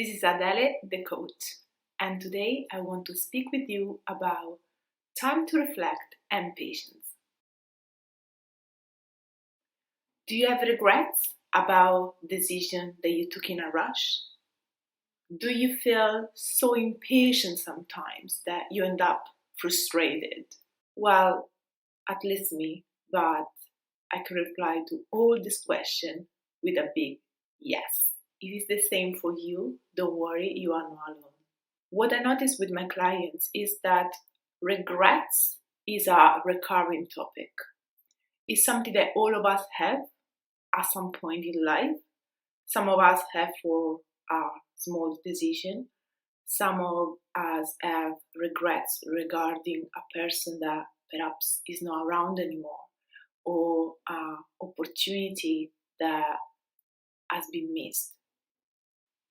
This is Adele, the coach, and today I want to speak with you about time to reflect and patience. Do you have regrets about decisions that you took in a rush? Do you feel so impatient sometimes that you end up frustrated? Well, at least me, but I can reply to all these questions with a big yes. If it's the same for you, don't worry, you are not alone. What I notice with my clients is that regrets is a recurring topic. It's something that all of us have at some point in life. Some of us have for a small decision. Some of us have regrets regarding a person that perhaps is not around anymore, or an opportunity that has been missed.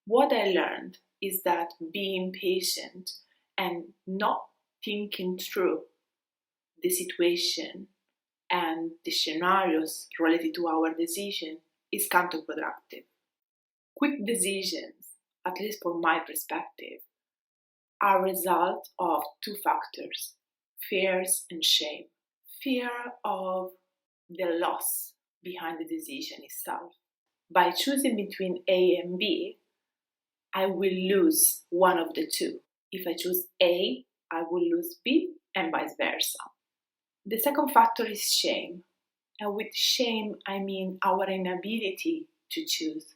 What I learned is that being patient and not thinking through the situation and the scenarios related to our decision is counterproductive. Quick decisions, at least from my perspective, are a result of two factors: fears and shame. Fear of the loss behind the decision itself. By choosing between A and B, I will lose one of the two. If I choose A, I will lose B, and vice versa. The second factor is shame. And with shame, I mean our inability to choose,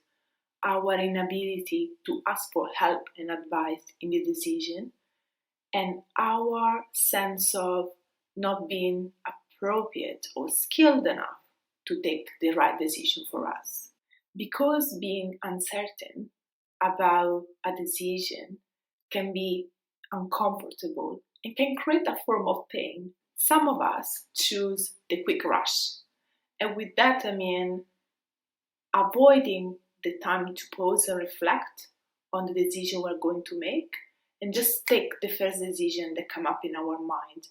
our inability to ask for help and advice in the decision, and our sense of not being appropriate or skilled enough to take the right decision for us. Because being uncertain about a decision can be uncomfortable and can create a form of pain, some of us choose the quick rush. And with that, I mean avoiding the time to pause and reflect on the decision we're going to make and just take the first decision that come up in our mind.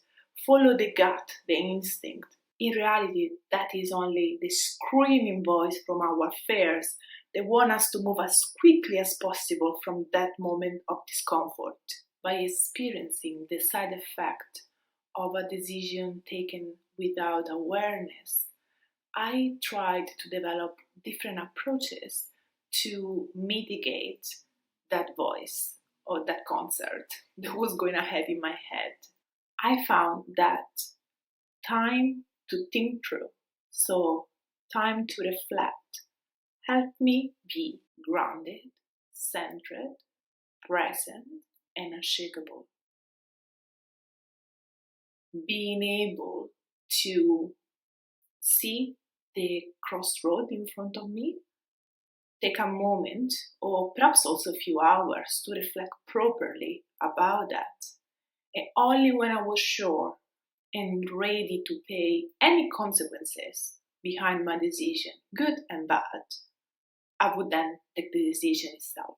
Follow the gut, the instinct. In reality, that is only the screaming voice from our fears that want us to move as quickly as possible from that moment of discomfort. By experiencing the side effect of a decision taken without awareness, I tried to develop different approaches to mitigate that voice or that concert that was going ahead in my head. I found that time to think through, so time to reflect, helped me be grounded, centered, present, and unshakable. Being able to see the crossroad in front of me, take a moment or perhaps also a few hours to reflect properly about that. And only when I was sure and ready to pay any consequences behind my decision, good and bad, I would then take the decision itself.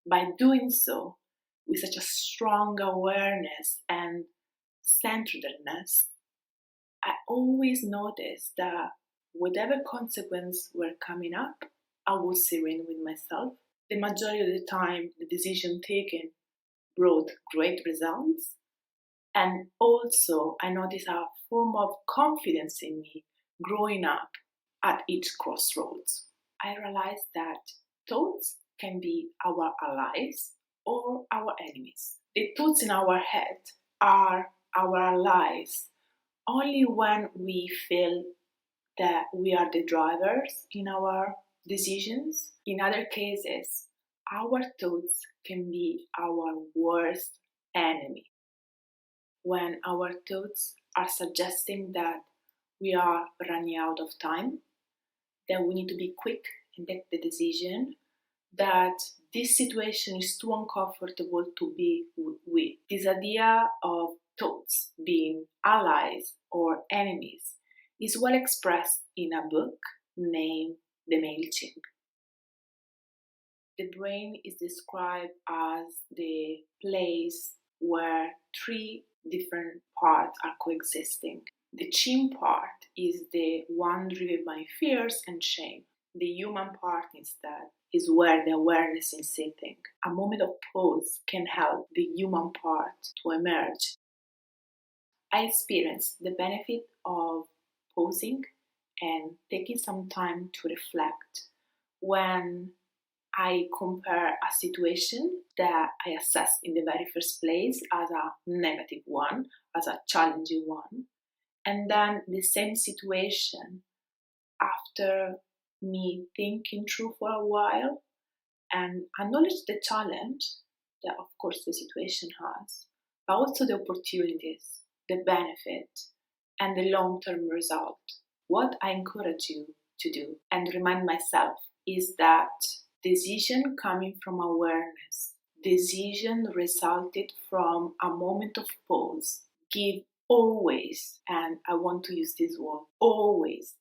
By doing so, with such a strong awareness and centeredness, I always noticed that whatever consequence were coming up, I was serene with myself. The majority of the time, the decision taken brought great results. And also, I noticed a form of confidence in me growing up at each crossroads. I realized that thoughts can be our allies or our enemies. The thoughts in our head are our allies only when we feel that we are the drivers in our decisions. In other cases, our thoughts can be our worst enemy. When our thoughts are suggesting that we are running out of time, that we need to be quick and take the decision, that this situation is too uncomfortable to be with. This idea of thoughts being allies or enemies is well expressed in a book named The MailChimp. The brain is described as the place where three different parts are coexisting. The chimp part is the one driven by fears and shame. The human part instead is where the awareness is sitting. a moment of pause can help the human part to emerge. I experienced the benefit of pausing and taking some time to reflect when I compare a situation that I assessed in the very first place as a negative one, as a challenging one, and then the same situation after me thinking through for a while and acknowledge the challenge that, of course, the situation has, but also the opportunities, the benefit, and the long term result. What I encourage you to do and remind myself is that decision coming from awareness, decision resulted from a moment of pause, give always, and I want to use this word, always,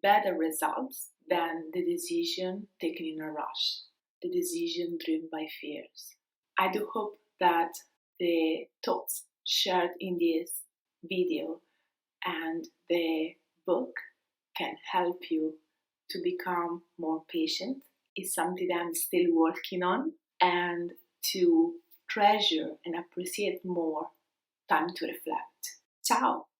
better results than the decision taken in a rush, the decision driven by fears. I do hope that the thoughts shared in this video and the book can help you to become more patient. It's something that I'm still working on, and to treasure and appreciate more time to reflect. Ciao!